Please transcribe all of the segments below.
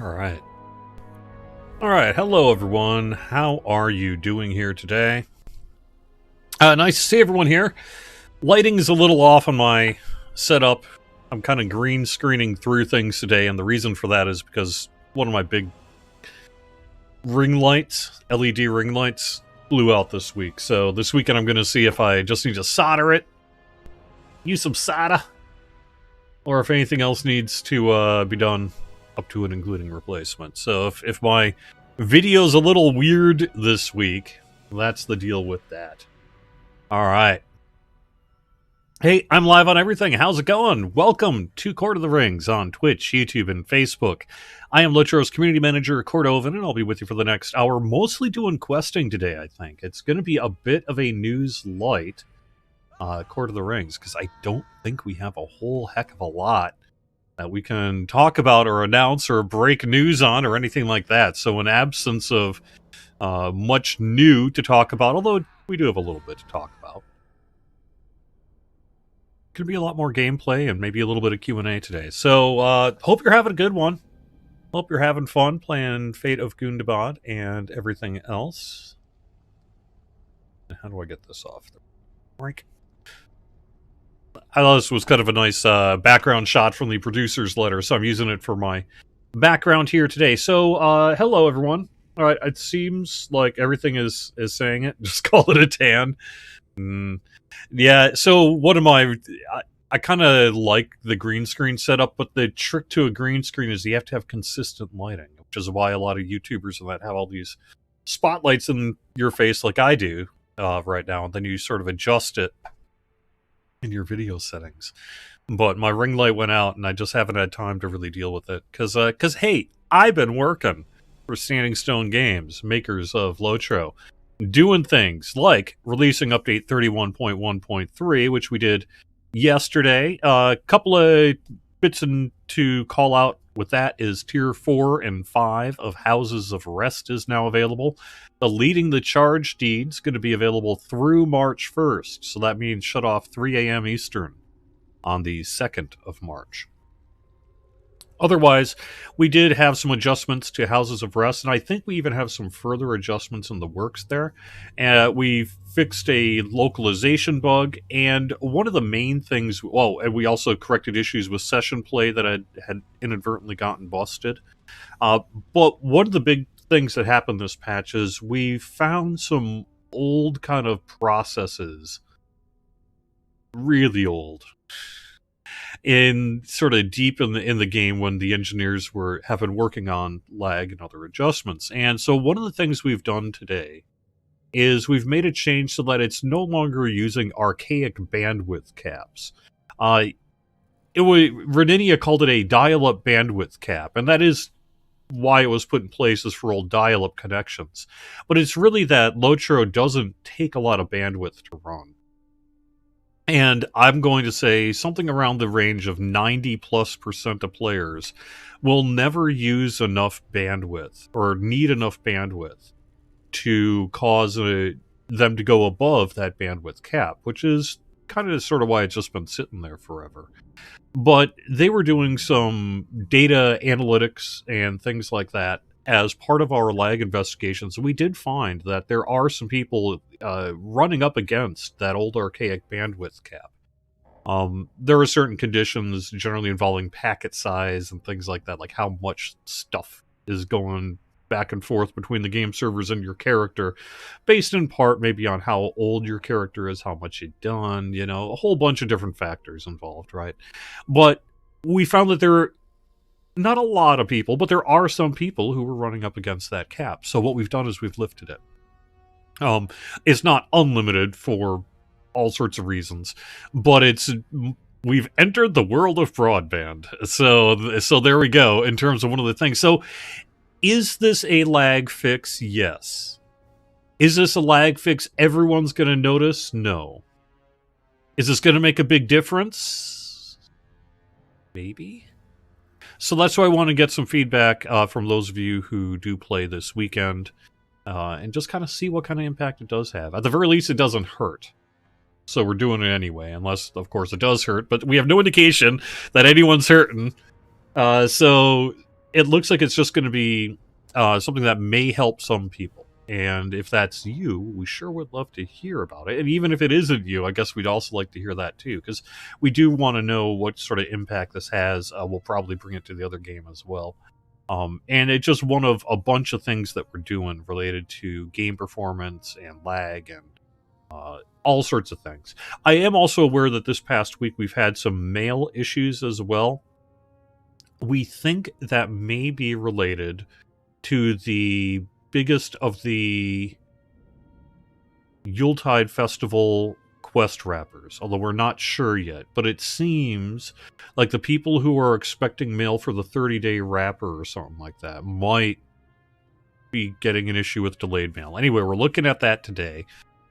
Alright. Alright, hello everyone. How are you doing here today? Nice to see everyone here. Lighting is a little off on my setup. I'm kind of green screening through things today, and the reason for that is because one of my big ring lights, LED ring lights, blew out this week. So this weekend I'm going to see if I just need to solder it, use some solder, or if anything else needs to be done up to and including replacement. So if my video's a little weird this week, that's the deal with that. Alright. Hey, I'm live on everything. How's it going? Welcome to Court of the Rings on Twitch, YouTube, and Facebook. I am Lotro's community manager, Cordovan, and I'll be with you for the next hour, mostly doing questing today, I think. It's going to be a bit of a news light Court of the Rings, because I don't think we have a whole heck of a lot that we can talk about or announce or break news on or anything like that. So in absence of much new to talk about, although we do have a little bit to talk about, could be a lot more gameplay and maybe a little bit of Q&A today. So hope you're having a good one. Hope you're having fun playing Fate of Gundabad and everything else. How do I get this off? Break. I thought this was kind of a nice background shot from the producer's letter, so I'm using it for my background here today. So, hello, everyone. All right, it seems like everything is saying it. Just call it a tan. Yeah, so what am I kind of like the green screen setup, but the trick to a green screen is you have to have consistent lighting, which is why a lot of YouTubers and that have all these spotlights in your face like I do right now, and then you sort of adjust it in your video settings. But my ring light went out, and I just haven't had time to really deal with it. Because hey, I've been working for Standing Stone Games, makers of Lotro, doing things like releasing update 31.1.3, which we did yesterday. A couple of bits to call out with that is Tier 4 and 5 of Houses of Rest is now available. The Leading the Charge deed is going to be available through March 1st, so that means shut off 3 a.m. Eastern on the 2nd of March. Otherwise, we did have some adjustments to Houses of Rest, and I think we even have some further adjustments in the works there. We fixed a localization bug, and one of the main things, and we also corrected issues with session play that had inadvertently gotten busted. But one of the big things that happened this patch is we found some old kind of processes, really old, in sort of deep in the game when the engineers have been working on lag and other adjustments. And so one of the things we've done today is we've made a change so that it's no longer using archaic bandwidth caps. Reninia called it a dial-up bandwidth cap, and that is why it was put in place, is for old dial-up connections. But it's really that Lotro doesn't take a lot of bandwidth to run. And I'm going to say something around the range of 90+% of players will never use enough bandwidth or need enough bandwidth to cause them to go above that bandwidth cap, which is kind of sort of why it's just been sitting there forever. But they were doing some data analytics and things like that as part of our lag investigations. We did find that there are some people running up against that old archaic bandwidth cap. There are certain conditions generally involving packet size and things like that, like how much stuff is going back and forth between the game servers and your character, based in part maybe on how old your character is, how much you've done, a whole bunch of different factors involved, right? But we found that there are not a lot of people, but there are some people who were running up against that cap. So what we've done is we've lifted it. It's not unlimited for all sorts of reasons, but we've entered the world of broadband. So there we go in terms of one of the things. So is this a lag fix? Yes. Is this a lag fix everyone's going to notice? No. Is this going to make a big difference? Maybe. So that's why I want to get some feedback from those of you who do play this weekend and just kind of see what kind of impact it does have. At the very least, it doesn't hurt. So we're doing it anyway, unless, of course, it does hurt. But we have no indication that anyone's hurting. So it looks like it's just going to be something that may help some people. And if that's you, we sure would love to hear about it. And even if it isn't you, I guess we'd also like to hear that too, because we do want to know what sort of impact this has. We'll probably bring it to the other game as well. And it's just one of a bunch of things that we're doing related to game performance and lag and all sorts of things. I am also aware that this past week we've had some mail issues as well. We think that may be related to the biggest of the Yuletide Festival quest wrappers, although we're not sure yet. But it seems like the people who are expecting mail for the 30-day wrapper or something like that might be getting an issue with delayed mail. Anyway, we're looking at that today,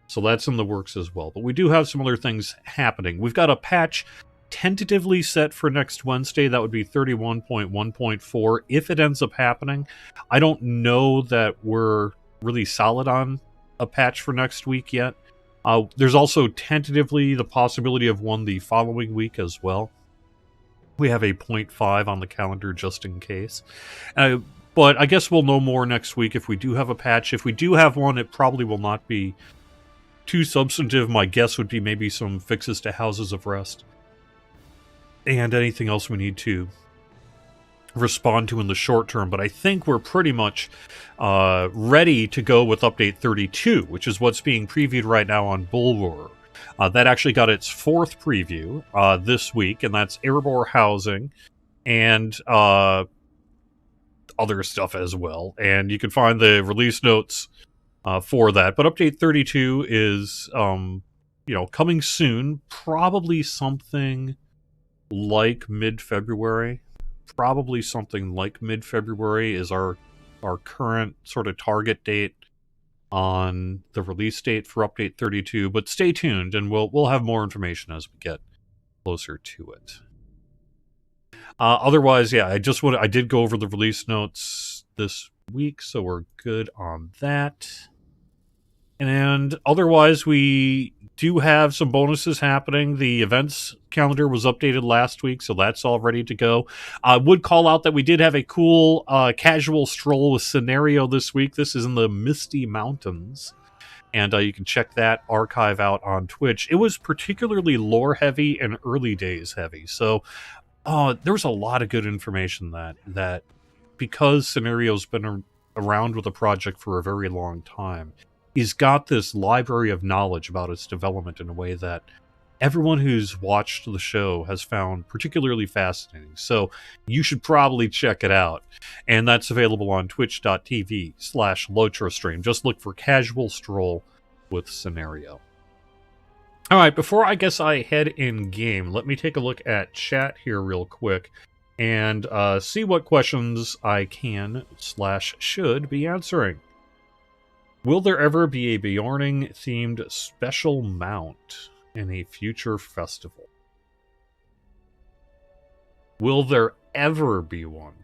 so that's in the works as well. But we do have some other things happening. We've got a patch tentatively set for next Wednesday. That would be 31.1.4 if it ends up happening. I don't know that we're really solid on a patch for next week yet. There's also tentatively the possibility of one the following week as well. We have a 0.5 on the calendar just in case. But I guess we'll know more next week if we do have a patch. If we do have one, it probably will not be too substantive. My guess would be maybe some fixes to Houses of Rest and anything else we need to respond to in the short term. But I think we're pretty much ready to go with Update 32, which is what's being previewed right now on Bulwer. That actually got its 4th preview this week, and that's Erebor housing and other stuff as well. And you can find the release notes for that. But Update 32 is coming soon, probably something like mid-February. Probably something like mid-February is our current sort of target date on the release date for Update 32. But stay tuned, and we'll have more information as we get closer to it. Otherwise, yeah, I did go over the release notes this week, so we're good on that. And otherwise, we do have some bonuses happening. The events calendar was updated last week, so that's all ready to go. I would call out that we did have a cool casual stroll with scenario this week. This is in the Misty Mountains, and you can check that archive out on Twitch. It was particularly lore heavy and early days heavy, so there was a lot of good information that because scenario's been around with the project for a very long time, he's got this library of knowledge about its development in a way that everyone who's watched the show has found particularly fascinating. So you should probably check it out. And that's available on twitch.tv/LotroStream. Just look for Casual Stroll with Scenario. All right, before I head in game, let me take a look at chat here real quick and see what questions I can/should be answering. Will there ever be a Bjorning-themed special mount in a future festival? Will there ever be one?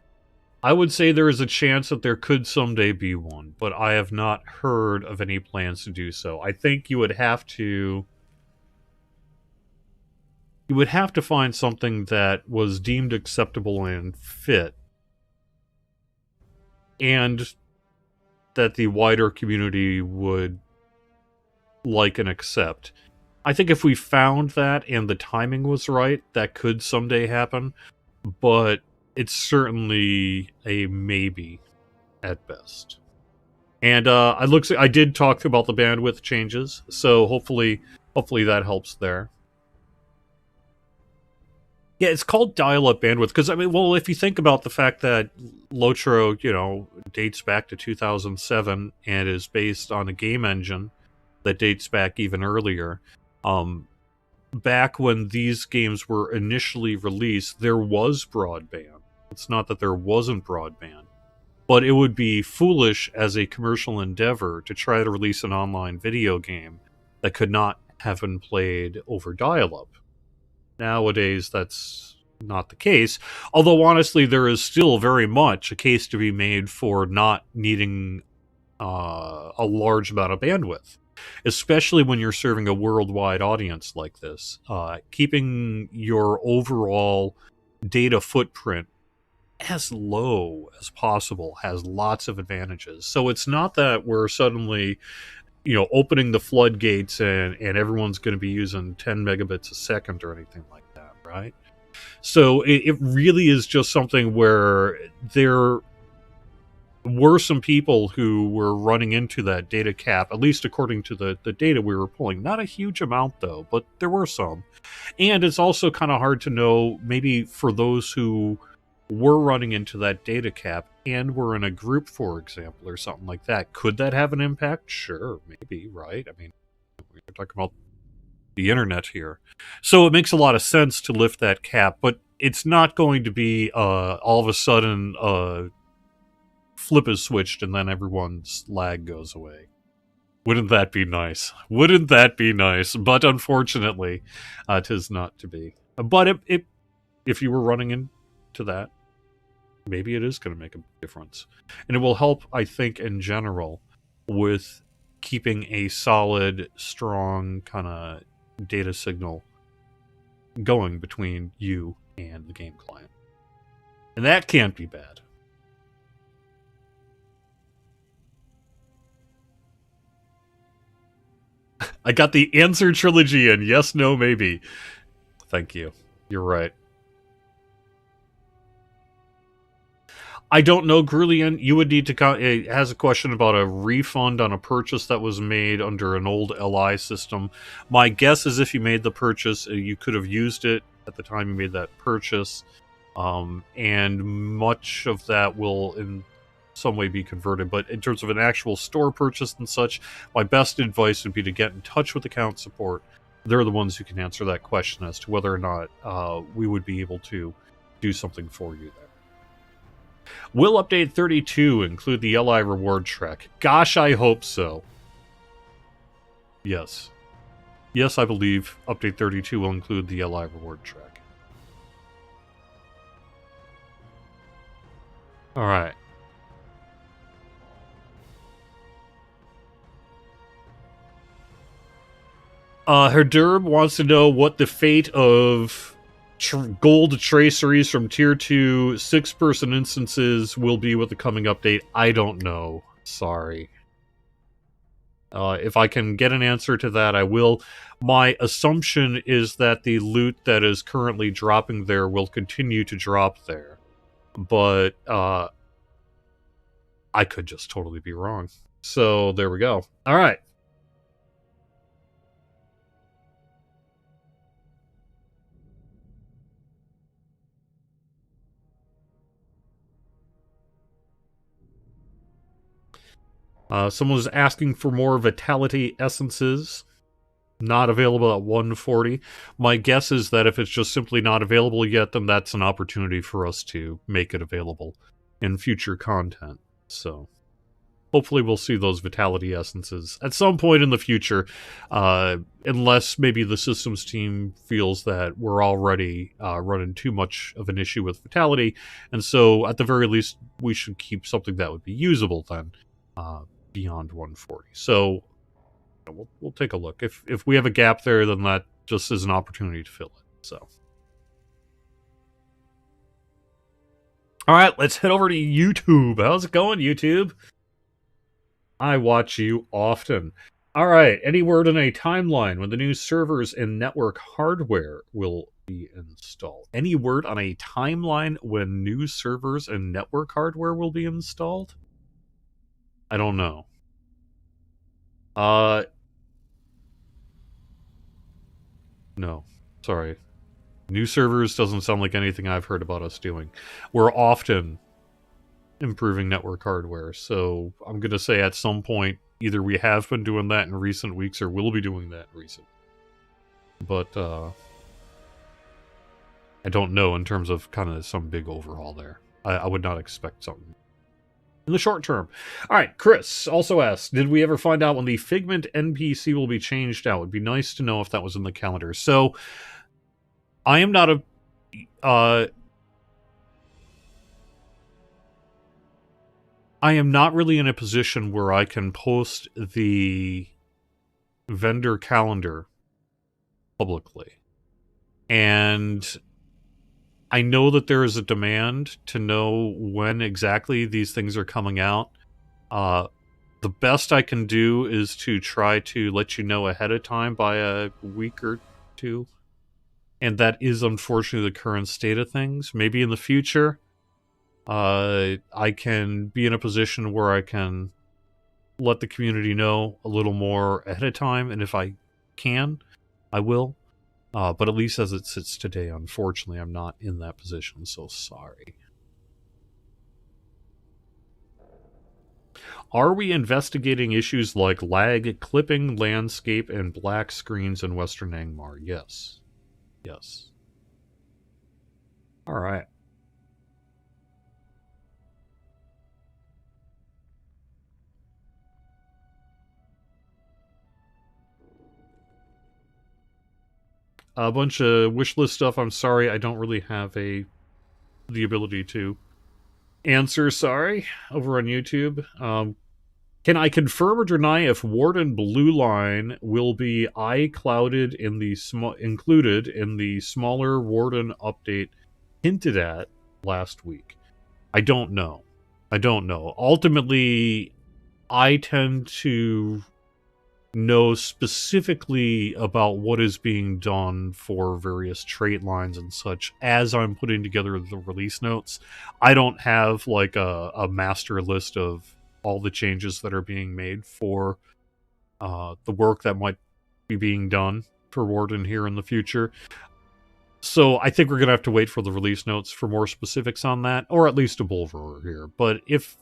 I would say there is a chance that there could someday be one, but I have not heard of any plans to do so. I think you would have to find something that was deemed acceptable and fit, and that the wider community would like and accept. I think if we found that and the timing was right, that could someday happen, but it's certainly a maybe at best. And I did talk about the bandwidth changes, so hopefully that helps there. Yeah, it's called dial-up bandwidth because, if you think about the fact that Lotro, dates back to 2007 and is based on a game engine that dates back even earlier, back when these games were initially released, there was broadband. It's not that there wasn't broadband, but it would be foolish as a commercial endeavor to try to release an online video game that could not have been played over dial-up. Nowadays, that's not the case. Although, honestly, there is still very much a case to be made for not needing a large amount of bandwidth, especially when you're serving a worldwide audience like this. Keeping your overall data footprint as low as possible has lots of advantages. So it's not that we're suddenly, opening the floodgates and everyone's going to be using 10 megabits a second or anything like that, right? So it really is just something where there were some people who were running into that data cap, at least according to the data we were pulling. Not a huge amount, though, but there were some. And it's also kind of hard to know, maybe for those who were running into that data cap and were in a group, for example, or something like that, could that have an impact? Sure, maybe, right? I mean, we're talking about the internet here. So it makes a lot of sense to lift that cap, but it's not going to be all of a sudden flip is switched and then everyone's lag goes away. Wouldn't that be nice? Wouldn't that be nice? But unfortunately, 'tis not to be. But if you were running into that, maybe it is going to make a difference. And it will help, I think, in general, with keeping a solid, strong kind of data signal going between you and the game client. And that can't be bad. I got the answer trilogy in yes, no, maybe. Thank you. You're right. I don't know, Grulian. You would need to... It has a question about a refund on a purchase that was made under an old LI system. My guess is if you made the purchase, you could have used it at the time you made that purchase. And much of that will in some way be converted. But in terms of an actual store purchase and such, my best advice would be to get in touch with account support. They're the ones who can answer that question as to whether or not we would be able to do something for you there. Will update 32 include the LI reward track? Gosh, I hope so. Yes. Yes, I believe update 32 will include the LI reward track. Alright. Herderb wants to know what the fate of gold traceries from tier 2 6-person instances will be with the coming update. I don't know. Sorry. If I can get an answer to that, I will. My assumption is that the loot that is currently dropping there will continue to drop there. But I could just totally be wrong. So there we go. All right. Someone was asking for more Vitality Essences. Not available at 140. My guess is that if it's just simply not available yet, then that's an opportunity for us to make it available in future content. So hopefully we'll see those Vitality Essences at some point in the future, unless maybe the systems team feels that we're already running too much of an issue with Vitality, and so at the very least we should keep something that would be usable then. Beyond 140. So we'll take a look. If we have a gap there, then that just is an opportunity to fill it. So, all right, let's head over to YouTube. How's it going, YouTube? I watch you often. All right, any word on a timeline when the new servers and network hardware will be installed? Any word on a timeline when new servers and network hardware will be installed? I don't know. No. Sorry. New servers doesn't sound like anything I've heard about us doing. We're often improving network hardware, so I'm going to say at some point, either we have been doing that in recent weeks or will be doing that in recent. But, I don't know in terms of kind of some big overhaul there. I would not expect something in the short term. All right, Chris also asked, did we ever find out when the Figment NPC will be changed out? It would be nice to know if that was in the calendar. So, I am not a... I am not really in a position where I can post the vendor calendar publicly. And I know that there is a demand to know when exactly these things are coming out. The best I can do is to try to let you know ahead of time by a week or two. And that is unfortunately the current state of things. Maybe in the future, I can be in a position where I can let the community know a little more ahead of time. And if I can, I will. But at least as it sits today, unfortunately, I'm not in that position. So sorry. Are we investigating issues like lag, clipping, landscape, and black screens in Western Angmar? Yes. Yes. All right. A bunch of wish list stuff. I'm sorry, I don't really have the ability to answer. Sorry, over on YouTube. Can I confirm or deny if Warden Blue Line will be iClouded in the included in the smaller Warden update hinted at last week? I don't know. I don't know. Ultimately, I tend to know specifically about what is being done for various trait lines and such as I'm putting together the release notes. I don't have like a master list of all the changes that are being made for the work that might be being done for Warden here in the future. So I think we're going to have to wait for the release notes for more specifics on that, or at least a Bulver here. But if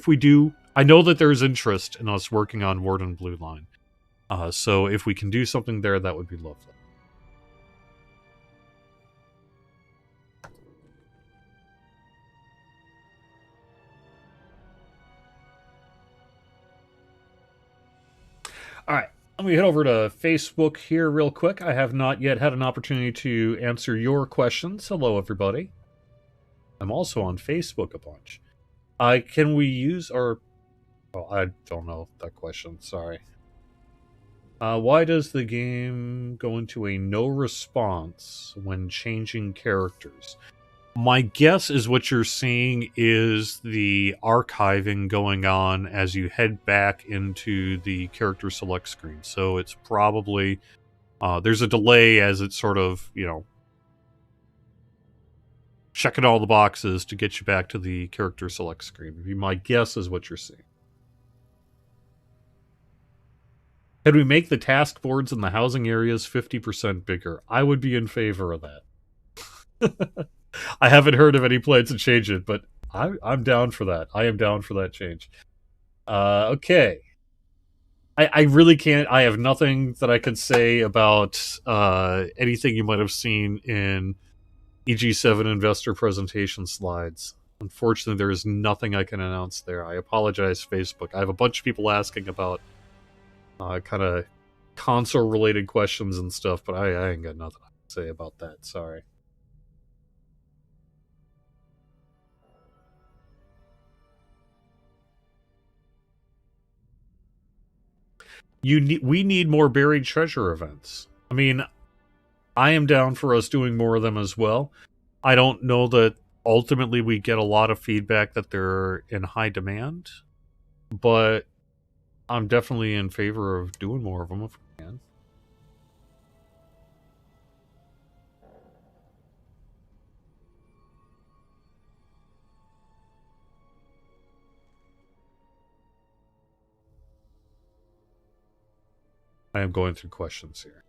we do, I know that there's interest in us working on Warden Blue Line. So if we can do something there, that would be lovely. All right, let me head over to Facebook here real quick. I have not yet had an opportunity to answer your questions. Hello, everybody. I'm also on Facebook a bunch. Can we use our... Oh, I don't know that question. Sorry. Why does the game go into a no response when changing characters? My guess is what you're seeing is the archiving going on as you head back into the character select screen. So it's probably... there's a delay as it's sort of, checking all the boxes to get you back to the character select screen. My guess is what you're seeing. Can we make the task boards in the housing areas 50% bigger? I would be in favor of that. I haven't heard of any plans to change it, but I'm down for that. I am down for that change. Okay. I really can't... I have nothing that I could say about anything you might have seen in EG7 investor presentation slides. Unfortunately, there is nothing I can announce there. I apologize, Facebook. I have a bunch of people asking about kind of console-related questions and stuff, but I ain't got nothing to say about that. Sorry. We need more buried treasure events. I mean, I am down for us doing more of them as well. I don't know that ultimately we get a lot of feedback that they're in high demand, but I'm definitely in favor of doing more of them if we can. I am going through questions here.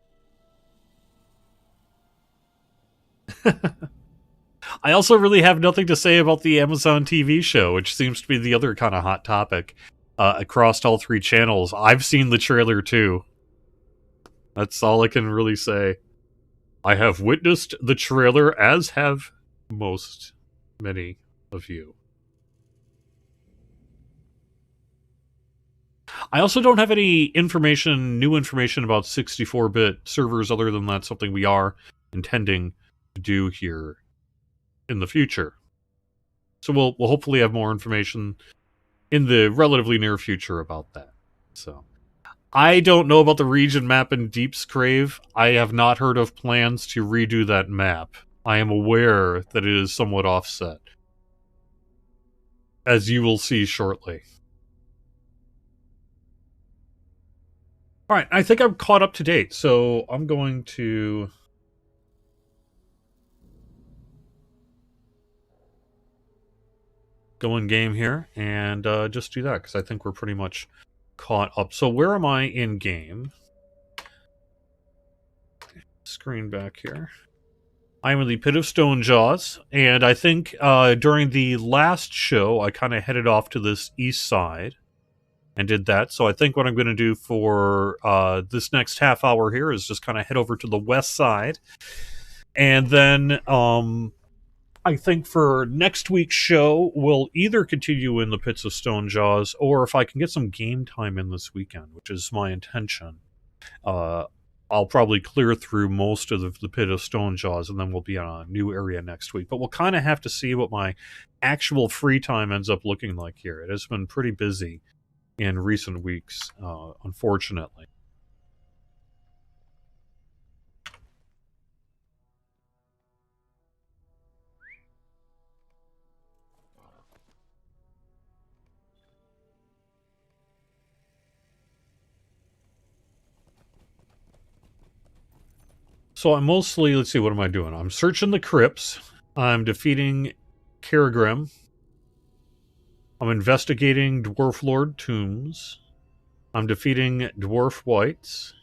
I also really have nothing to say about the Amazon TV show, which seems to be the other kind of hot topic across all three channels. I've seen the trailer too. That's all I can really say. I have witnessed the trailer, as have many of you. I also don't have any new information about 64-bit servers, other than that's something we are intending to do here in the future. So we'll hopefully have more information in the relatively near future about that. So I don't know about the region map in Deep's Crave. I have not heard of plans to redo that map. I am aware that it is somewhat offset, as you will see shortly. All right, I think I'm caught up to date, so I'm going to go in game here and just do that, because I think we're pretty much caught up. So where am I in game? Screen back here. I'm in the Pit of Stone Jaws, and I think during the last show, I kind of headed off to this east side and did that. So I think what I'm going to do for this next half hour here is just kind of head over to the west side. And then I think for next week's show, we'll either continue in the Pits of Stone Jaws, or if I can get some game time in this weekend, which is my intention, I'll probably clear through most of the Pit of Stone Jaws, and then we'll be on a new area next week. But we'll kind of have to see what my actual free time ends up looking like here. It has been pretty busy in recent weeks, unfortunately. So I'm mostly, let's see, what am I doing? I'm searching the crypts. I'm defeating Karagrim. I'm investigating Dwarf Lord tombs. I'm defeating Dwarf Whites.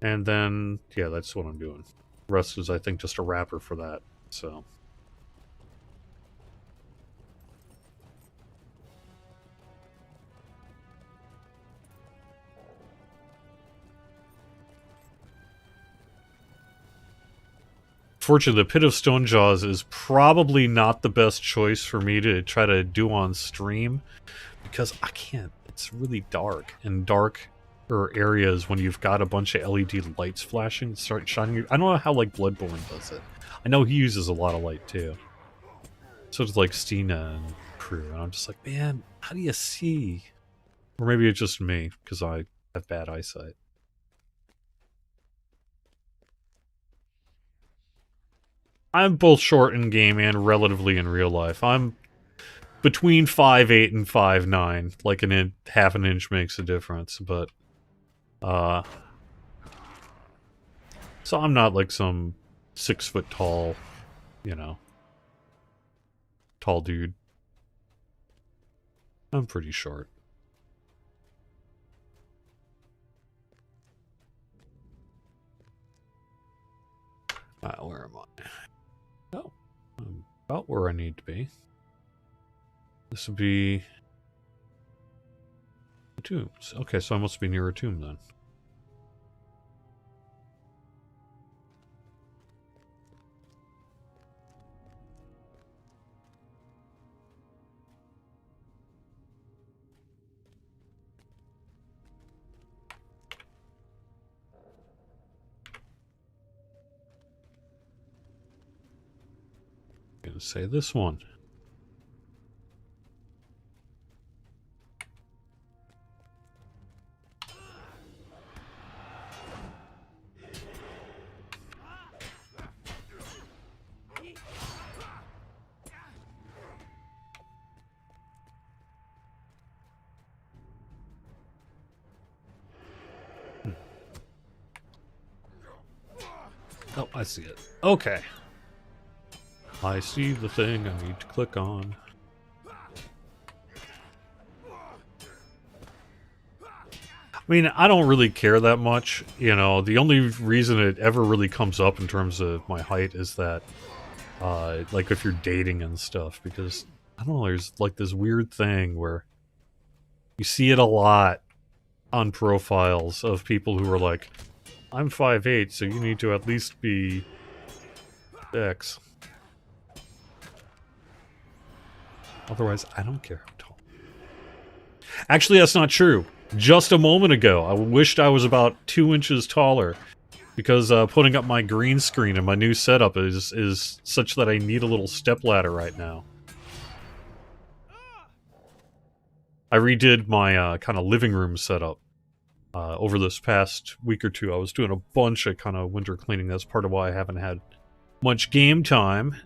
And then, yeah, that's what I'm doing. The rest is, I think, just a wrapper for that. So. Fortunately, the Pit of Stone Jaws is probably not the best choice for me to try to do on stream, because I can't. It's really dark, and darker areas when you've got a bunch of LED lights flashing start shining. I don't know how like Bloodborne does it. I know he uses a lot of light too. So it's like Stina and crew, and I'm just like, man, how do you see? Or maybe it's just me because I have bad eyesight. I'm both short in game and relatively in real life. I'm between 5'8" and 5'9". Like half an inch makes a difference, but so I'm not like some 6 foot tall, tall dude. I'm pretty short. Where am I? Oh, I'm about where I need to be. This would be the tombs. Okay, so I must be near a tomb then. I'm gonna say this one. Oh, I see it. Okay. I see the thing I need to click on. I mean, I don't really care that much. The only reason it ever really comes up in terms of my height is that, like, if you're dating and stuff, because, I don't know, there's, like, this weird thing where you see it a lot on profiles of people who are like, I'm 5'8", so you need to at least be X. Otherwise, I don't care how tall. Actually, that's not true. Just a moment ago, I wished I was about 2 inches taller, because putting up my green screen and my new setup is such that I need a little stepladder right now. I redid my kind of living room setup, over this past week or two. I was doing a bunch of kind of winter cleaning. That's part of why I haven't had much game time.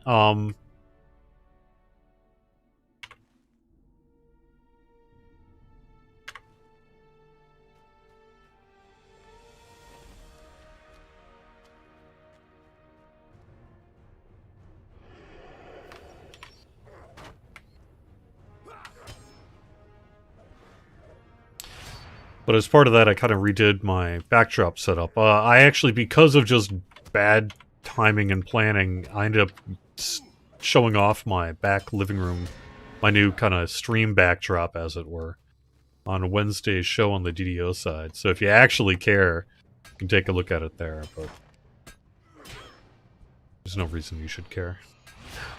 But as part of that, I kind of redid my backdrop setup. I actually, because of just bad timing and planning, I ended up showing off my back living room, my new kind of stream backdrop, as it were, on Wednesday's show on the DDO side. So if you actually care, you can take a look at it there, but there's no reason you should care.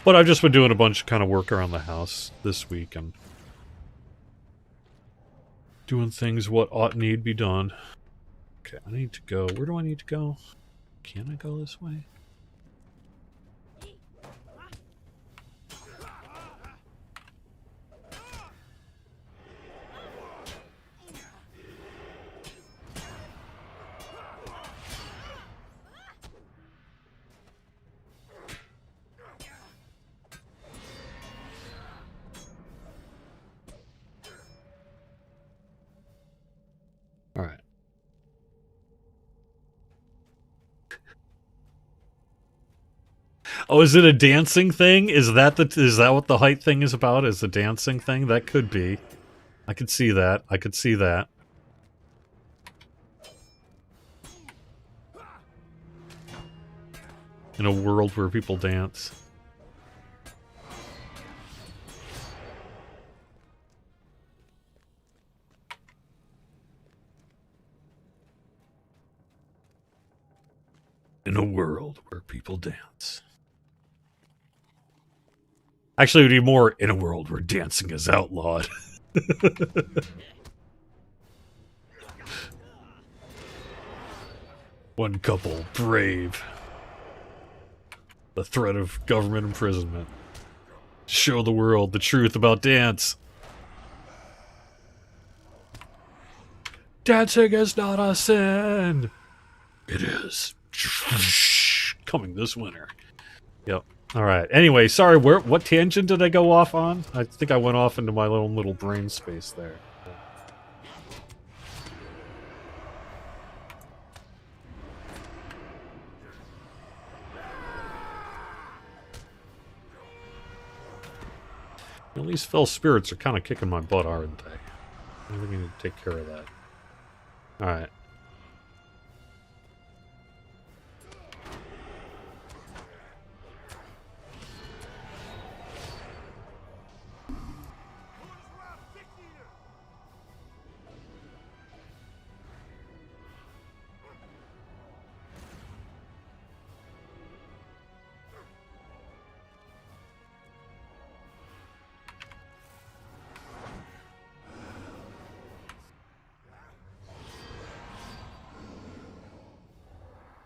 But I've just been doing a bunch of kind of work around the house this week and doing things what ought need be done. Okay, I need to go. Where do I need to go? Can I go this way? All right. Oh, is it a dancing thing? Is that what the height thing is about? Is the dancing thing? That could be. I could see that. I could see that. In a world where people dance. In a world where people dance. Actually, it would be more in a world where dancing is outlawed. One couple, brave. The threat of government imprisonment. Show the world the truth about dance. Dancing is not a sin. It is. Coming this winter. Yep. All right. Anyway, sorry. What tangent did I go off on? I think I went off into my own little brain space there. At least fell spirits are kind of kicking my butt, aren't they? I think we need to take care of that. All right.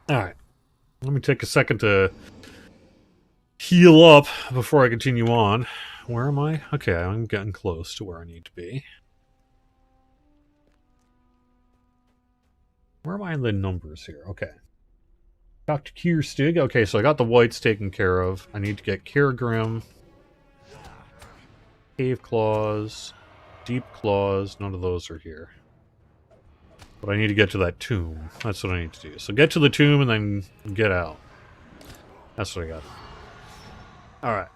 Alright. Let me take a second to heal up before I continue on. Where am I? Okay, I'm getting close to where I need to be. Where am I in the numbers here? Okay. Dr. Kierstig. Okay, so I got the whites taken care of. I need to get Kirgrim, Cave Claws, Deep Claws. None of those are here. But I need to get to that tomb. That's what I need to do. So get to the tomb and then get out. That's what I got. Alright.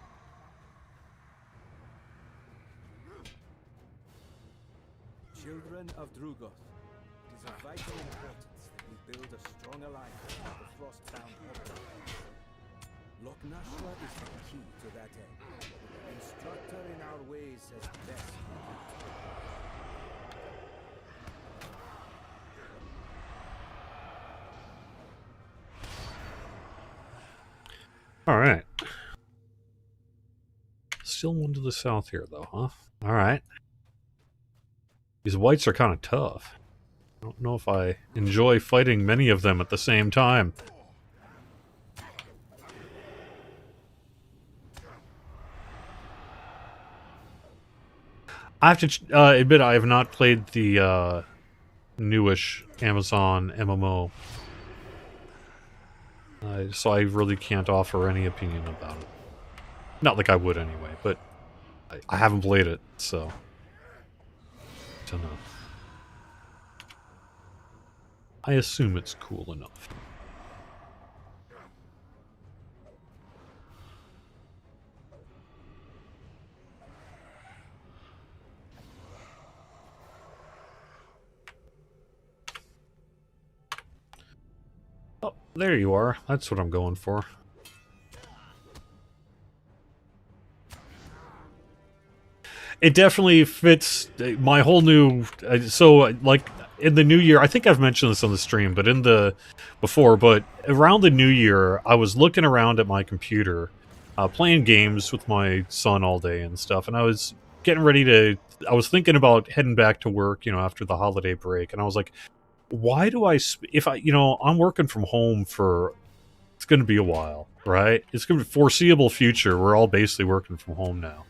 Children of Drugos, it is of vital importance that we build a strong alliance with the Frostbound Order. Loch Nashua is the key to that end. Instruct her in our ways as best we can. Alright. Still one to the south here, though, huh? Alright. These whites are kind of tough. I don't know if I enjoy fighting many of them at the same time. I have to admit I have not played the newish Amazon MMO. So I really can't offer any opinion about it. Not like I would anyway, but I haven't played it, so I don't know. I assume it's cool enough. Oh, there you are. That's what I'm going for. It definitely fits my whole new... So, like, in the new year, I think I've mentioned this on the stream, but but around the new year, I was looking around at my computer, playing games with my son all day and stuff, and I was getting ready to... I was thinking about heading back to work, after the holiday break, and I was like, why do if I, I'm working from home for... It's going to be a while, right? It's going to be foreseeable future. We're all basically working from home now.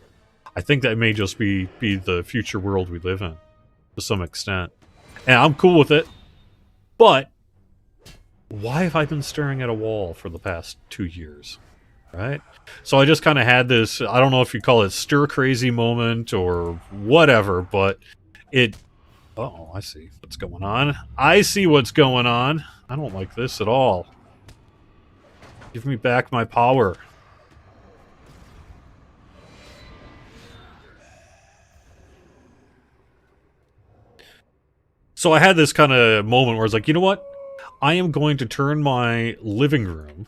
I think that may just be the future world we live in, to some extent. And I'm cool with it, but why have I been staring at a wall for the past 2 years, right? So I just kind of had this, I don't know if you call it stir-crazy moment or whatever, but it... Uh-oh, I see what's going on. I see what's going on. I don't like this at all. Give me back my power. So I had this kind of moment where I was like, you know what? I am going to turn my living room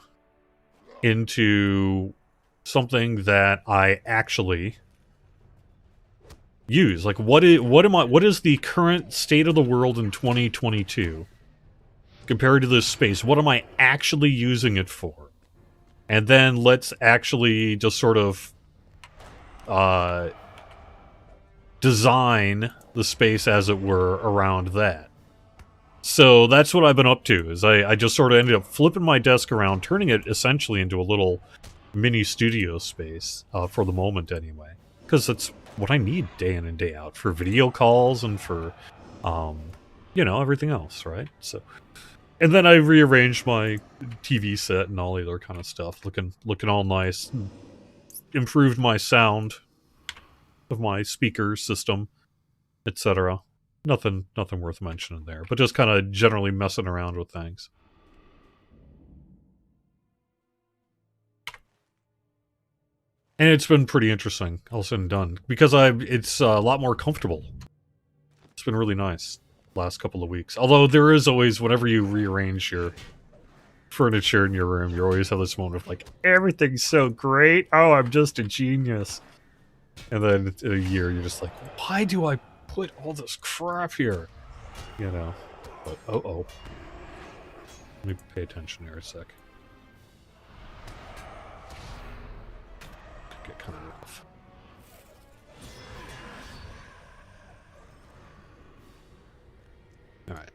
into something that I actually use. Like, what is the current state of the world in 2022 compared to this space? What am I actually using it for? And then let's actually just sort of design the space, as it were, around that. So that's what I've been up to, is I just sort of ended up flipping my desk around, turning it essentially into a little mini studio space, for the moment anyway. Because that's what I need day in and day out, for video calls and for, everything else, right? So, and then I rearranged my TV set and all the other kind of stuff, looking all nice. Improved my sound of my speaker system, etc. Nothing worth mentioning there, but just kind of generally messing around with things. And it's been pretty interesting, all said and done, because it's a lot more comfortable. It's been really nice last couple of weeks. Although there is always, whenever you rearrange your furniture in your room, you always have this moment of like, everything's so great. Oh, I'm just a genius. And then in a year, you're just like, why do I put all this crap here? But oh. Let me pay attention here a sec. Could get kind of rough. Alright.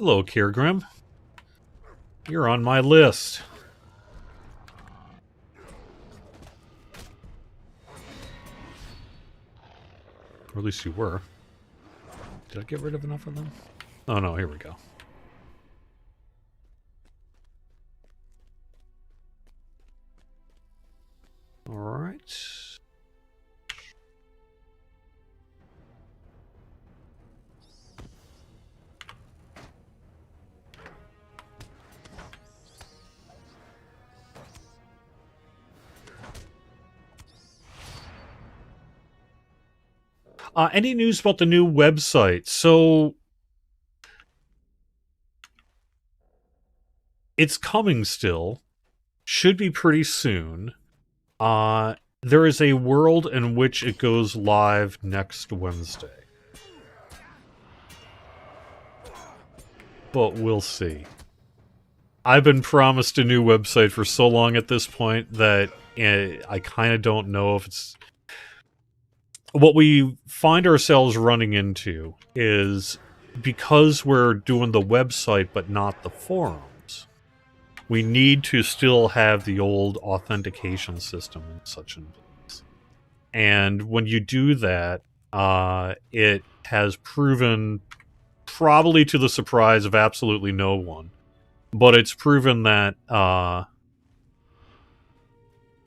Hello, Kirgrim. You're on my list. Or at least you were. Did I get rid of enough of them? Oh no, here we go. Alright. Any news about the new website? So, it's coming still. Should be pretty soon. There is a world in which it goes live next Wednesday. But we'll see. I've been promised a new website for so long at this point that I kind of don't know if it's... What we find ourselves running into is because we're doing the website but not the forums, we need to still have the old authentication system and such in place. And when you do that, it has proven, probably to the surprise of absolutely no one, but it's proven that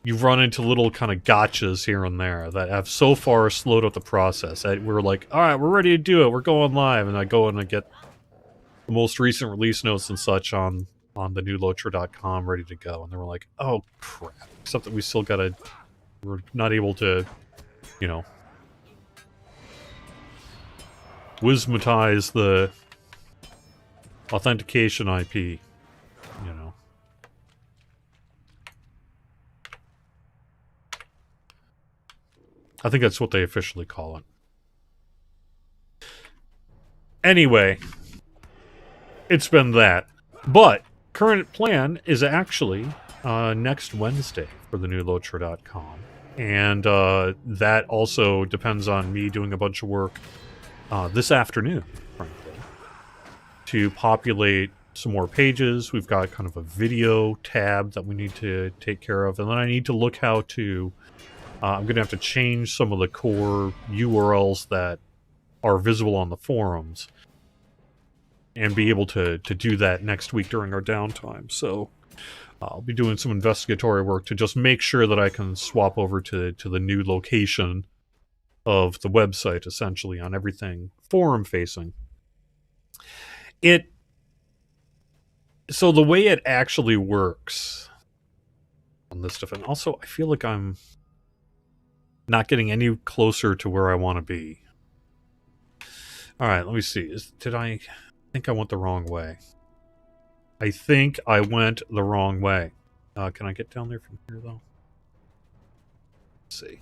you run into little kind of gotchas here and there that have so far slowed up the process. We're like, all right, we're ready to do it. We're going live. And I go and I get the most recent release notes and such on the new Lotra.com ready to go. And then we're like, oh, crap. Except that we still got to, we're not able to, you know, wismatize the authentication IP, you know. I think that's what they officially call it. Anyway, it's been that. But current plan is actually next Wednesday for the new Lotra.com. And that also depends on me doing a bunch of work this afternoon, frankly, to populate some more pages. We've got kind of a video tab that we need to take care of. And then I need to look how to... I'm going to have to change some of the core URLs that are visible on the forums and be able to do that next week during our downtime. So I'll be doing some investigatory work to just make sure that I can swap over to the new location of the website, essentially, on everything forum-facing. So the way it actually works on this stuff, and also I feel like I'm not getting any closer to where I want to be. All right, let me see. I think I went the wrong way. I think I went the wrong way. Can I get down there from here, though? Let's see.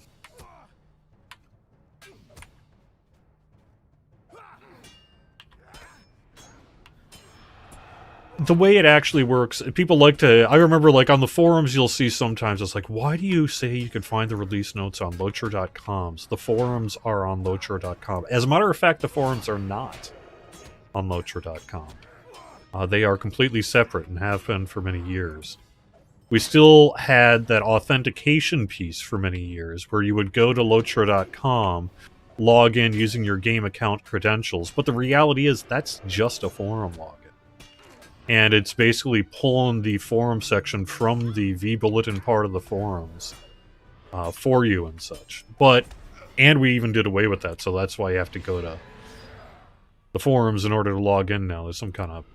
The way it actually works, people like to... I remember, like, on the forums, you'll see sometimes, it's like, why do you say you can find the release notes on Lotra.com? The forums are on Lotra.com. As a matter of fact, the forums are not on Lotra.com. They are completely separate and have been for many years. We still had that authentication piece for many years, where you would go to Lotra.com, log in using your game account credentials, but the reality is that's just a forum login. And it's basically pulling the forum section from the vBulletin part of the forums for you and such. And we even did away with that, so that's why you have to go to the forums in order to log in now. There's some kind of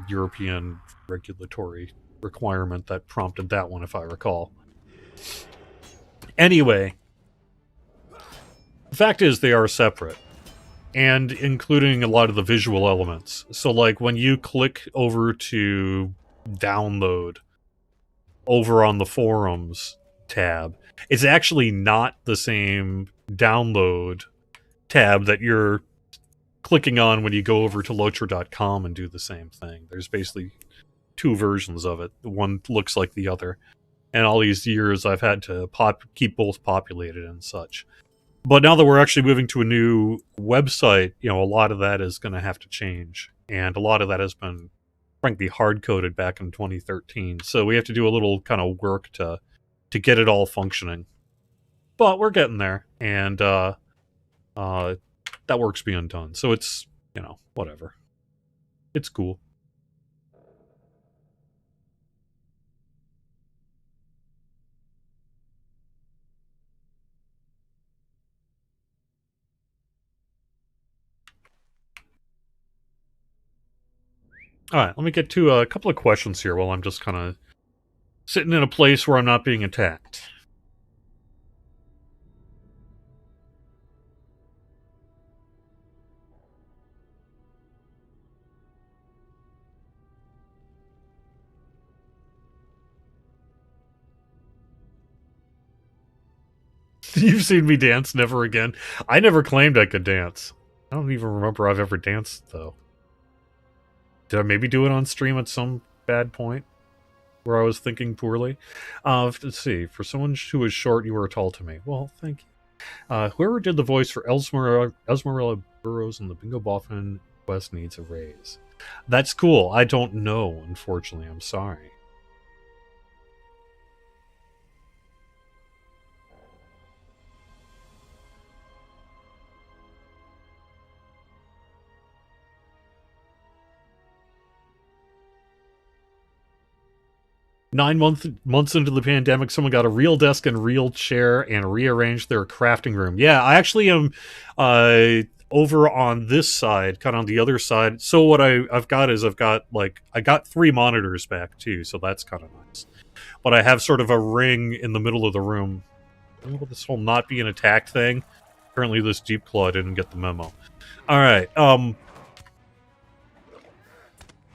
European regulatory requirement that prompted that one, if I recall. Anyway, the fact is they are separate. And including a lot of the visual elements. So, like, when you click over to download over on the forums tab, it's actually not the same download tab that you're clicking on when you go over to Lotra.com and do the same thing. There's basically two versions of it. One looks like the other. And all these years I've had to keep both populated and such. But now that we're actually moving to a new website, you know, a lot of that is going to have to change. And a lot of that has been, frankly, hard-coded back in 2013. So we have to do a little kind of work to get it all functioning. But we're getting there. And that work's being done. So it's, you know, whatever. It's cool. Alright, let me get to a couple of questions here while I'm just kind of sitting in a place where I'm not being attacked. You've seen me dance, never again. I never claimed I could dance. I don't even remember I've ever danced, though. Did I maybe do it on stream at some bad point where I was thinking poorly? Let's see. For someone who is short, you were tall to me. Well, thank you. Whoever did the voice for Esmeralda Burrows in the Bingo Boffin Quest needs a raise. That's cool. I don't know, unfortunately. I'm sorry. Months into the pandemic, someone got a real desk and real chair and rearranged their crafting room. Yeah, I actually am over on this side, kind of on the other side. So what I've got is I got 3 monitors back too, so that's kind of nice. But I have sort of a ring in the middle of the room. Oh, this whole not being attacked thing. Apparently this Deep Claw didn't get the memo. Alright,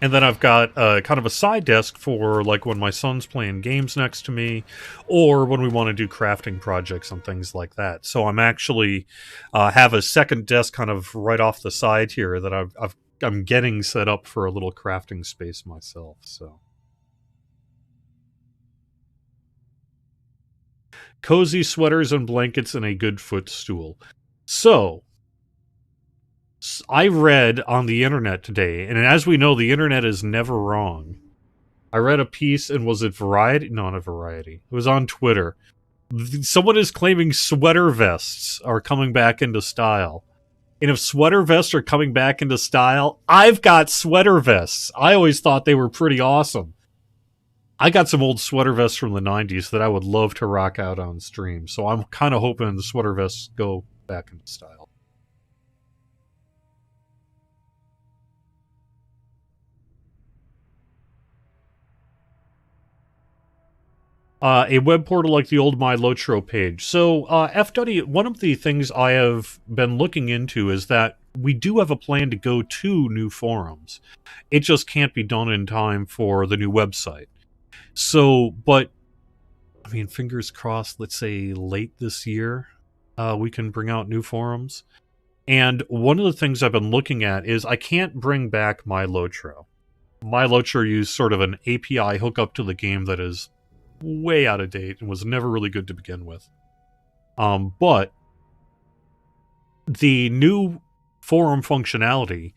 and then I've got kind of a side desk for like when my son's playing games next to me, or when we want to do crafting projects and things like that. So I'm actually have a second desk kind of right off the side here that I'm getting set up for a little crafting space myself. So cozy sweaters and blankets and a good footstool. So I read on the internet today, and as we know, the internet is never wrong. I read a piece, and was it Variety? No, not Variety. It was on Twitter. Someone is claiming sweater vests are coming back into style. And if sweater vests are coming back into style, I've got sweater vests. I always thought they were pretty awesome. I got some old sweater vests from the 90s that I would love to rock out on stream, so I'm kind of hoping the sweater vests go back into style. A web portal like the old My Lotro page. So, FW, one of the things I have been looking into is that we do have a plan to go to new forums. It just can't be done in time for the new website. So, but, I mean, fingers crossed, let's say late this year, we can bring out new forums. And one of the things I've been looking at is I can't bring back My Lotro. My Lotro used sort of an API hookup to the game that is way out of date and was never really good to begin with. But the new forum functionality,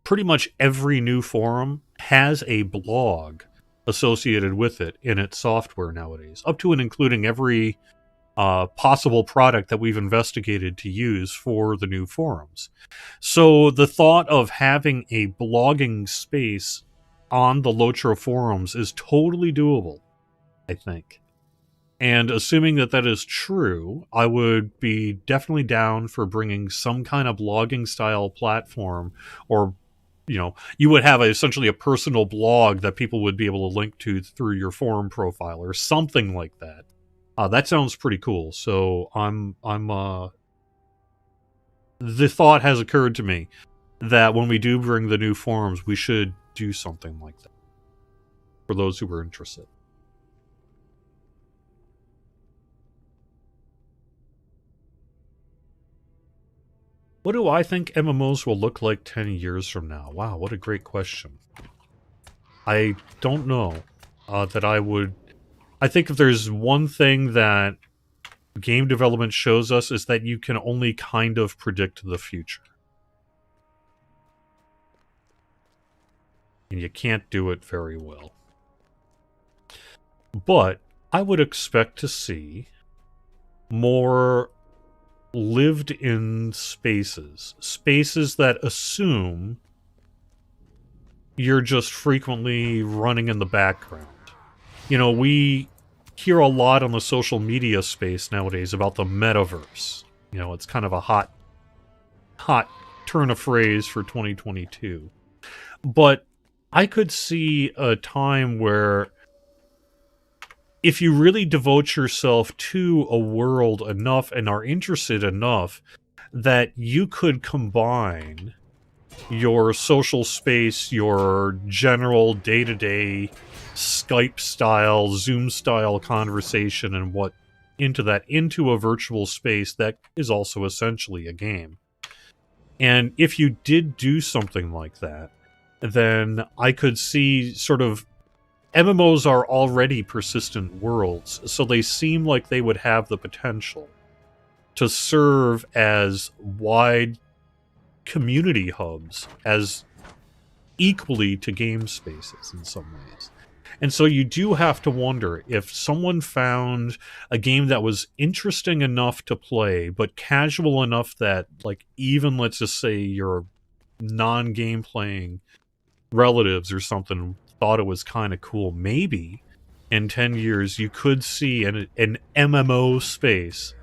pretty much every new forum has a blog associated with it in its software nowadays, up to and including every possible product that we've investigated to use for the new forums. So the thought of having a blogging space on the Lotro forums is totally doable, I think. And assuming that that is true, I would be definitely down for bringing some kind of blogging style platform, or, you know, you would have essentially a personal blog that people would be able to link to through your forum profile or something like that. That sounds pretty cool. So the thought has occurred to me that when we do bring the new forums, we should do something like that for those who are interested. What do I think MMOs will look like 10 years from now? Wow, what a great question. I don't know that I would... I think if there's one thing that game development shows us is that you can only kind of predict the future. And you can't do it very well. But I would expect to see more lived in spaces. Spaces that assume you're just frequently running in the background. You know, we hear a lot on the social media space nowadays about the metaverse. You know, it's kind of a hot turn of phrase for 2022. But I could see a time where if you really devote yourself to a world enough and are interested enough that you could combine your social space, your general day-to-day Skype-style, Zoom-style conversation and what into a virtual space that is also essentially a game. And if you did do something like that, then I could see sort of MMOs are already persistent worlds, so they seem like they would have the potential to serve as wide community hubs as equally to game spaces in some ways. And so you do have to wonder if someone found a game that was interesting enough to play, but casual enough that, like, even let's just say your non-game playing relatives or something thought it was kind of cool. Maybe in 10 years you could see an MMO space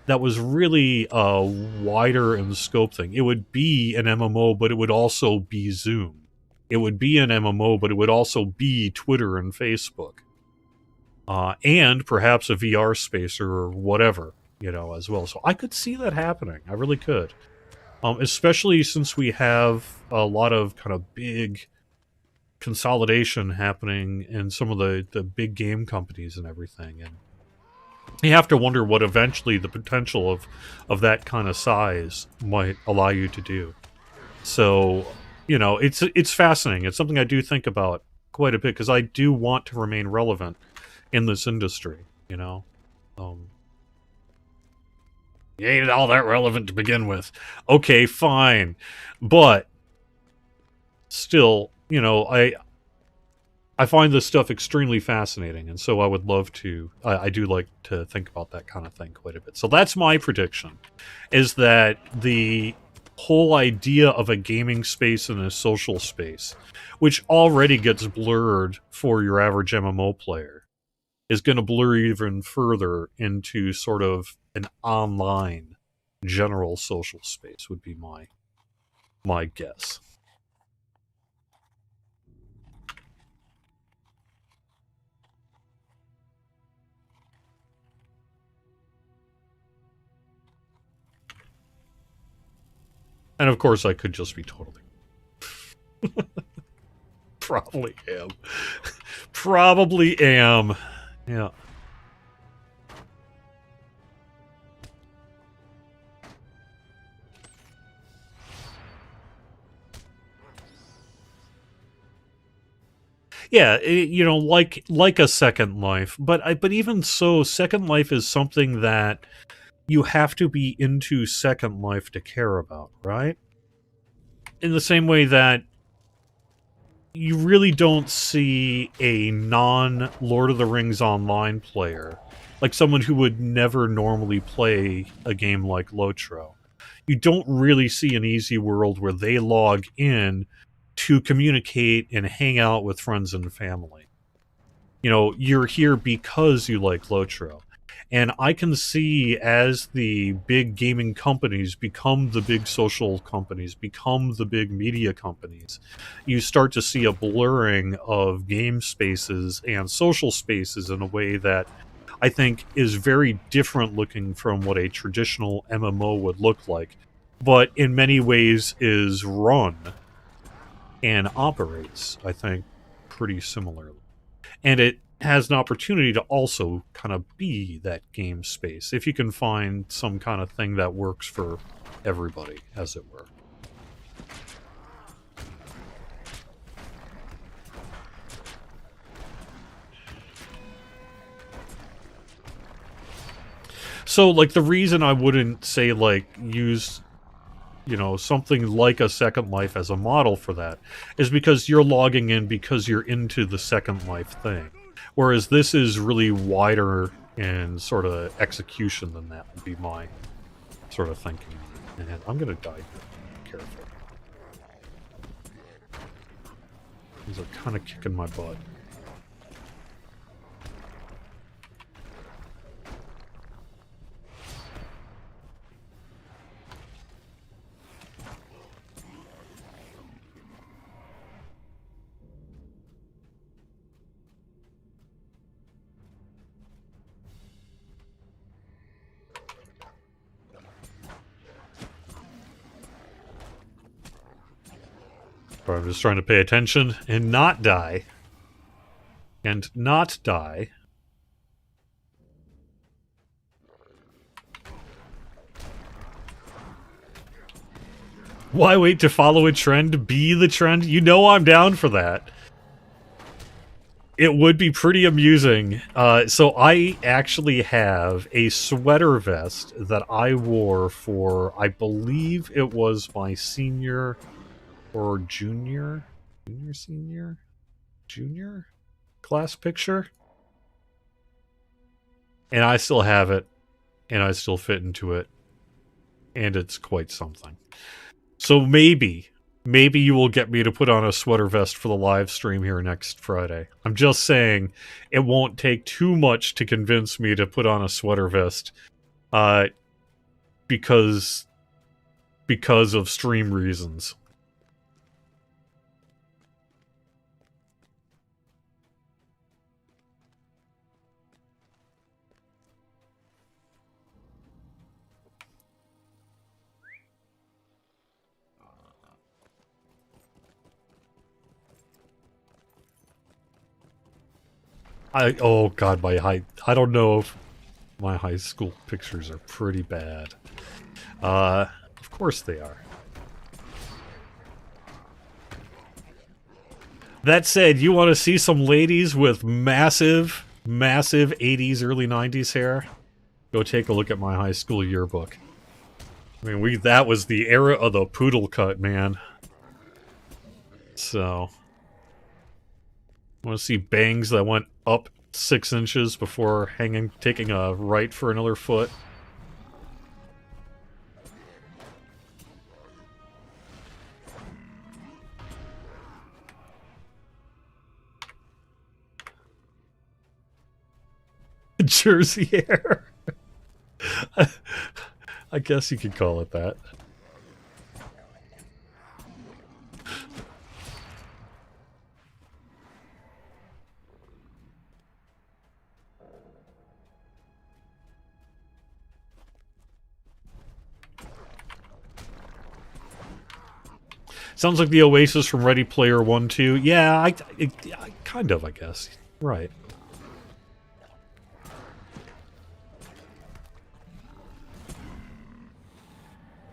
that was really a wider in scope thing. It would be an MMO, but it would also be Zoom. It would be an MMO, but it would also be Twitter and Facebook. And perhaps a VR space or whatever, as well. So I could see that happening. I really could. Especially since we have a lot of kind of big consolidation happening in some of the big game companies and everything. And you have to wonder what eventually the potential of that kind of size might allow you to do. So, it's fascinating. It's something I do think about quite a bit because I do want to remain relevant in this industry, You ain't all that relevant to begin with. Okay, fine. But still, I find this stuff extremely fascinating, and so I would love to... I do like to think about that kind of thing quite a bit. So that's my prediction, is that the whole idea of a gaming space and a social space, which already gets blurred for your average MMO player, is going to blur even further into sort of an online general social space, would be my guess. And of course, I could just be totally... Probably am. Probably am. Yeah. Yeah, like a Second Life, but even so, Second Life is something that you have to be into Second Life to care about, right? In the same way that you really don't see a non-Lord of the Rings Online player, like someone who would never normally play a game like Lotro. You don't really see an easy world where they log in to communicate and hang out with friends and family. You're here because you like Lotro. And I can see as the big gaming companies become the big social companies, become the big media companies, you start to see a blurring of game spaces and social spaces in a way that I think is very different looking from what a traditional MMO would look like, but in many ways is run and operates, I think, pretty similarly. And it has an opportunity to also kind of be that game space, if you can find some kind of thing that works for everybody, as it were. So, like, the reason I wouldn't say, like, use... something like a Second Life as a model for that is because you're logging in because you're into the Second Life thing. Whereas this is really wider in sort of execution than that, would be my sort of thinking. And I'm going to die here. Careful. These are kind of kicking my butt. But I'm just trying to pay attention and not die. And not die. Why wait to follow a trend? Be the trend? I'm down for that. It would be pretty amusing. So I actually have a sweater vest that I wore for, I believe it was my senior or junior class picture. And I still have it, and I still fit into it, and it's quite something. So maybe you will get me to put on a sweater vest for the live stream here next Friday. I'm just saying, it won't take too much to convince me to put on a sweater vest, because of stream reasons. Oh god, I don't know if my high school pictures are pretty bad. Of course they are. That said, you want to see some ladies with massive 80s, early 90s hair? Go take a look at my high school yearbook. I mean, that was the era of the poodle cut, man. So, want to see bangs that went up 6 inches before taking a right for another foot? Jersey hair. I guess you could call it that. Sounds like the Oasis from Ready Player One, too. Yeah, I kind of, I guess. Right.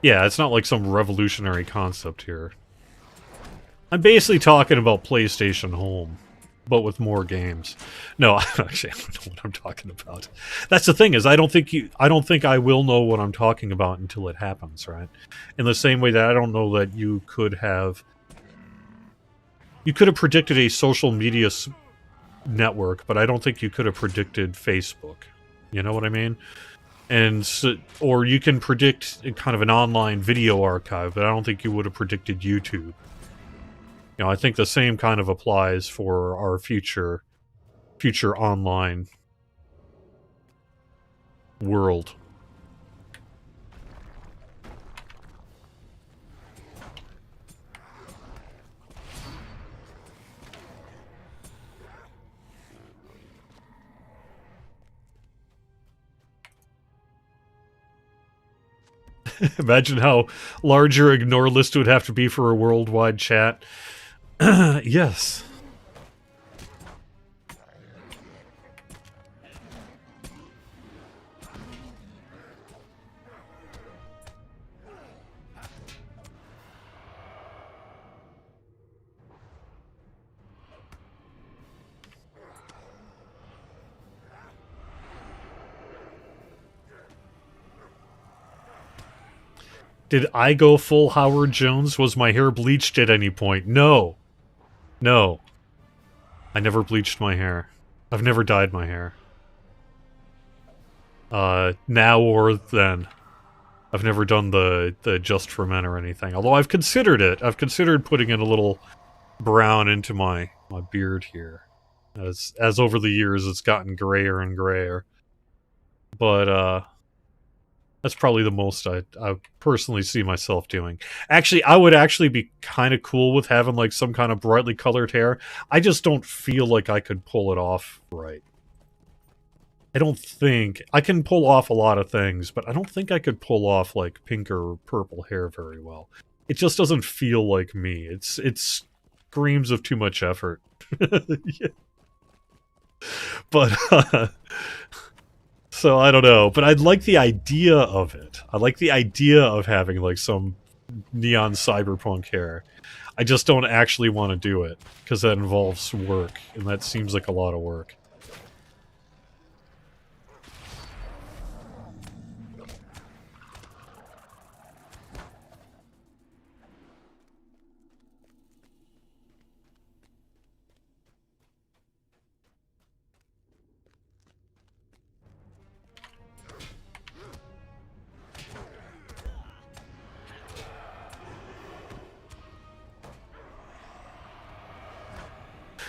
Yeah, it's not like some revolutionary concept here. I'm basically talking about PlayStation Home, but with more games. No, actually, I don't know what I'm talking about. That's the thing, is I don't think I will know what I'm talking about until it happens, right? In the same way that I don't know that you could have predicted a social media network, but I don't think you could have predicted Facebook. You know what I mean? And so, or you can predict kind of an online video archive, but I don't think you would have predicted YouTube. You know, I think the same kind of applies for our future online world. Imagine how large your ignore list would have to be for a worldwide chat. Yes. Did I go full Howard Jones? Was my hair bleached at any point? No. No. I never bleached my hair. I've never dyed my hair. Now or then. I've never done the Just for Men or anything. Although I've considered it. I've considered putting in a little brown into my beard here. As over the years it's gotten grayer and grayer. But, that's probably the most I personally see myself doing. Actually, I would actually be kind of cool with having like some kind of brightly colored hair. I just don't feel like I could pull it off right. I don't think I can pull off a lot of things, but I don't think I could pull off like pink or purple hair very well. It just doesn't feel like me. It screams of too much effort. Yeah. But so I don't know, but I'd like the idea of it. I like the idea of having like some neon cyberpunk hair. I just don't actually want to do it, because that involves work, and that seems like a lot of work.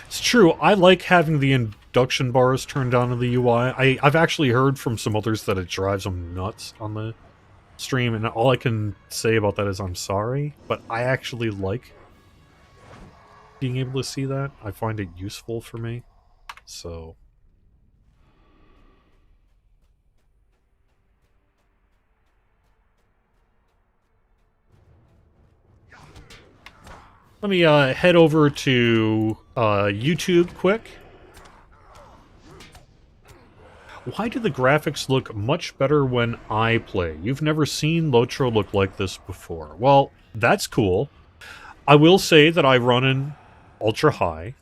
It's true, I like having the induction bars turned on in the UI. I've actually heard from some others that it drives them nuts on the stream, and all I can say about that is I'm sorry, but I actually like being able to see that. I find it useful for me, so... Let me head over to YouTube quick. Why do the graphics look much better when I play? You've never seen Lotro look like this before. Well, that's cool. I will say that I run in ultra high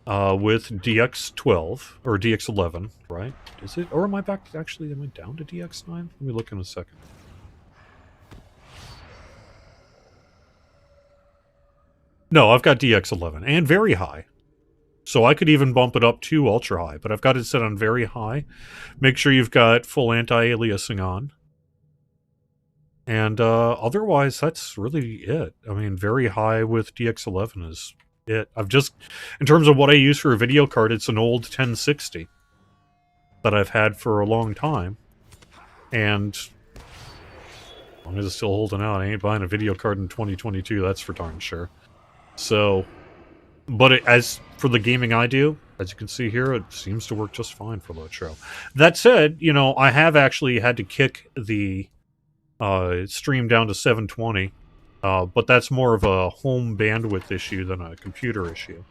with DX12 or DX11, right? Is it? Or am I back to, actually, am I down to DX9? Let me look in a second. No, I've got DX11 and very high. So I could even bump it up to ultra high, but I've got it set on very high. Make sure you've got full anti-aliasing on. And otherwise, that's really it. I mean, very high with DX11 is it. I've just, in terms of what I use for a video card, it's an old 1060 that I've had for a long time. And as long as it's still holding out, I ain't buying a video card in 2022, that's for darn sure. So, but as for the gaming I do, as you can see here, it seems to work just fine for Lotro. That said, you know, I have actually had to kick the stream down to 720, but that's more of a home bandwidth issue than a computer issue.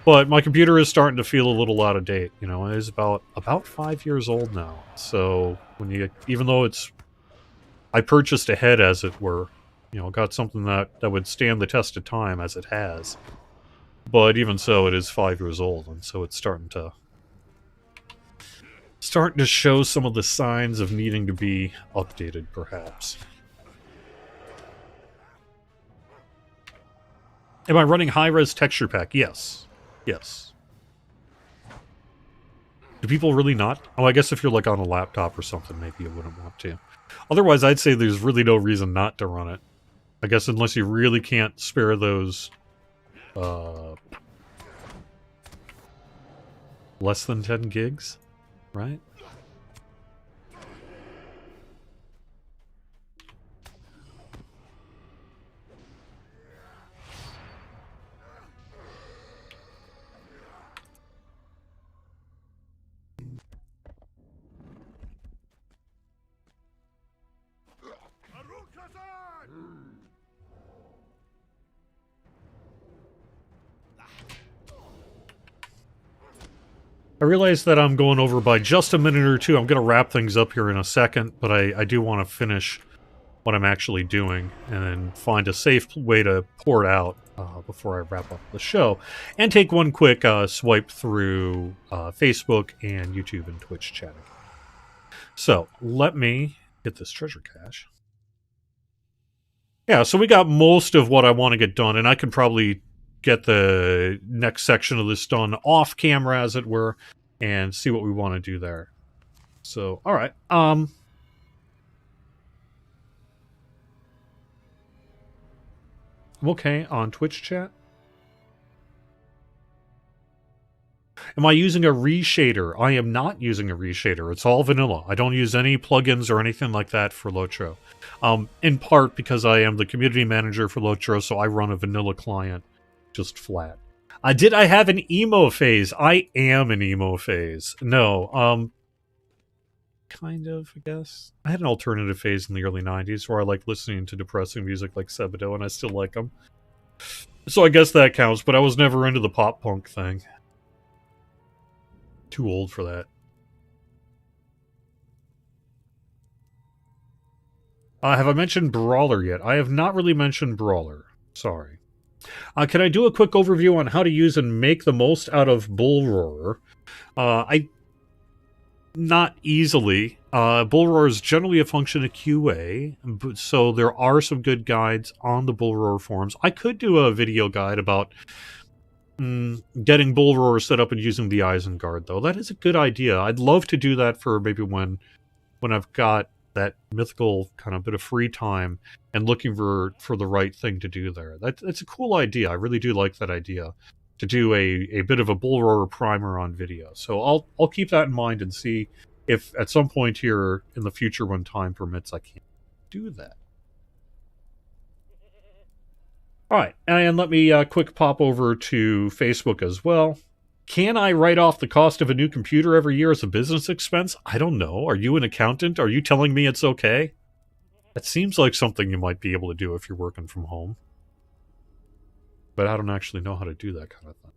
But my computer is starting to feel a little out of date. You know, it is about 5 years old now. So when you, even though it's, I purchased ahead, as it were, you know, got something that would stand the test of time, as it has. But even so, it is 5 years old, and so it's starting to show some of the signs of needing to be updated, perhaps. Am I running high-res texture pack? Yes. Yes. Do people really not? Oh, I guess if you're like on a laptop or something, maybe you wouldn't want to. Otherwise, I'd say there's really no reason not to run it. I guess unless you really can't spare those less than 10 gigs, right? I realize that I'm going over by just a minute or two. I'm going to wrap things up here in a second, but I do want to finish what I'm actually doing and then find a safe way to pour it out before I wrap up the show. And take one quick swipe through Facebook and YouTube and Twitch chatting. So, let me get this treasure cache. Yeah, so we got most of what I want to get done, and I can probably get the next section of this done off camera, as it were, and see what we want to do there. So, all right. I'm okay on Twitch chat. Am I using a reshader? I am not using a reshader. It's all vanilla. I don't use any plugins or anything like that for Lotro. In part because I am the community manager for Lotro, so I run a vanilla client just flat. Did I have an emo phase? I am an emo phase. No, kind of, I guess. I had an alternative phase in the early 90s where I liked listening to depressing music like Sebado, and I still like them. So I guess that counts, but I was never into the pop punk thing. Too old for that. Have I mentioned Brawler yet? I have not really mentioned Brawler. Sorry. Can I do a quick overview on how to use and make the most out of Bull Roarer? I Not easily. Bull Roarer is generally a function of QA, so there are some good guides on the Bull Roarer forums. I could do a video guide about getting Bull Roarer set up and using the Isengard, though. That is a good idea. I'd love to do that for maybe when I've got that mythical kind of bit of free time and looking for the right thing to do there. That's a cool idea. I really do like that idea, to do a bit of a Bull Roarer primer on video. So I'll keep that in mind and see if at some point here in the future, when time permits, I can do that. All right, and let me quick pop over to Facebook as well. Can I write off the cost of a new computer every year as a business expense? I don't know. Are you an accountant? Are you telling me it's okay? That seems like something you might be able to do if you're working from home. But I don't actually know how to do that kind of thing.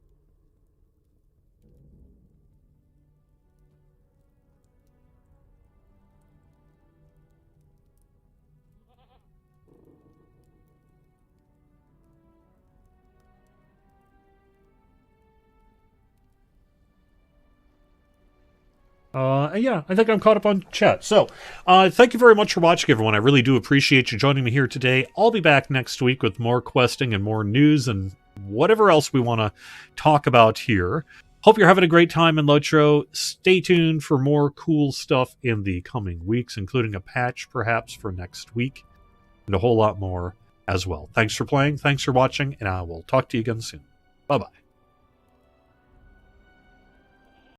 Yeah, I think I'm caught up on chat. So, thank you very much for watching, everyone. I really do appreciate you joining me here today. I'll be back next week with more questing and more news and whatever else we want to talk about here. Hope you're having a great time in Lotro. Stay tuned for more cool stuff in the coming weeks, including a patch perhaps for next week, and a whole lot more as well. Thanks for playing, thanks for watching, and I will talk to you again soon. Bye-bye.